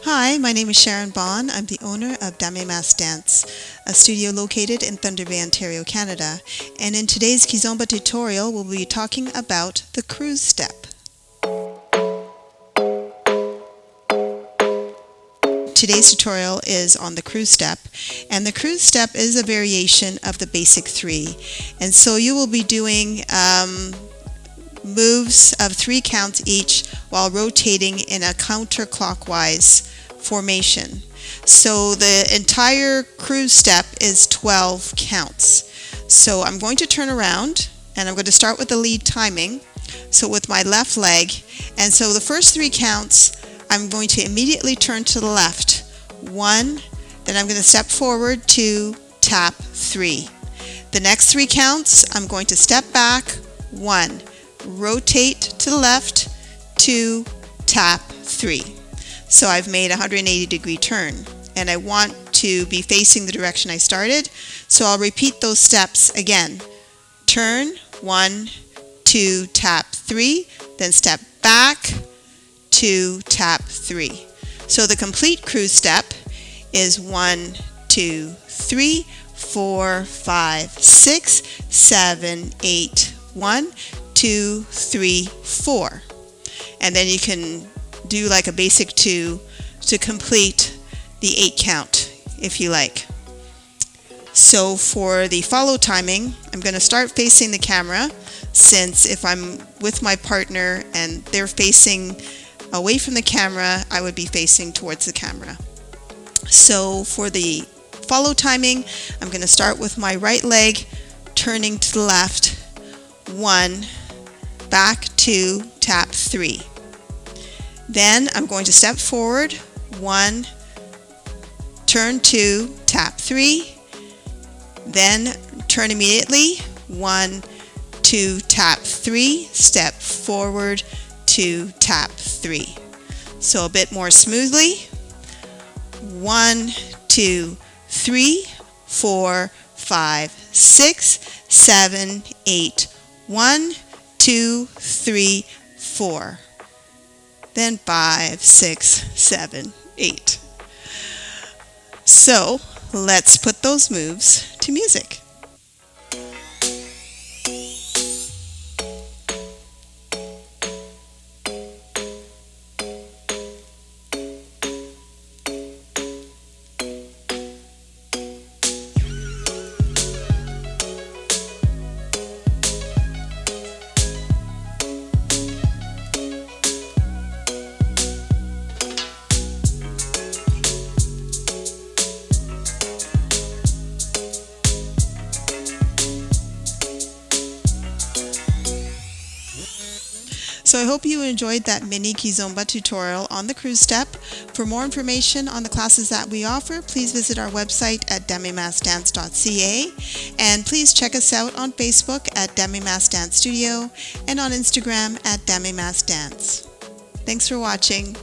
Hi, my name is Sharon Bond. I'm the owner of Dame Mas Dance, a studio located in Thunder Bay, Ontario, Canada. And in today's Kizomba tutorial, we'll be talking about the Cruz step. Today's tutorial is on the Cruz step, and the Cruz step is a variation of the basic three. And so you will be doing moves of 3 counts each while rotating in a counterclockwise formation. So the entire Cruz step is 12 counts. So I'm going to turn around and I'm going to start with the lead timing. So with my left leg, and so the first 3 counts I'm going to immediately turn to the left. 1, then I'm going to step forward, 2, tap, 3. The next 3 counts I'm going to step back, 1, rotate to the left, 2, tap, 3. So I've made a 180-degree turn, and I want to be facing the direction I started, so I'll repeat those steps again. Turn, 1, 2, tap, 3, then step back, 2, tap, 3. So the complete Cruz step is 1, 2, 3, 4, 5, 6, 7, 8, 1, 2, 3, 4. And then you can do like a basic 2 to complete the 8 count if you like. So for the follow timing, I'm going to start facing the camera, since if I'm with my partner and they're facing away from the camera, I would be facing towards the camera. So for the follow timing, I'm going to start with my right leg turning to the left, 1, back, 2, tap, 3. Then I'm going to step forward, 1, turn, 2, tap, 3. Then turn immediately, 1, 2, tap, 3, step forward, 2, tap, 3. So a bit more smoothly. 1, 2, 3, 4, 5, 6, 7, 8, 1, 2, 3, 4. Then 5, 6, 7, 8. So let's put those moves to music. So I hope you enjoyed that mini Kizomba tutorial on the Cruz step. For more information on the classes that we offer, please visit our website at damemasdance.ca, and please check us out on Facebook at Dame Mas Dance Studio and on Instagram at Dame Mas Dance. Thanks for watching.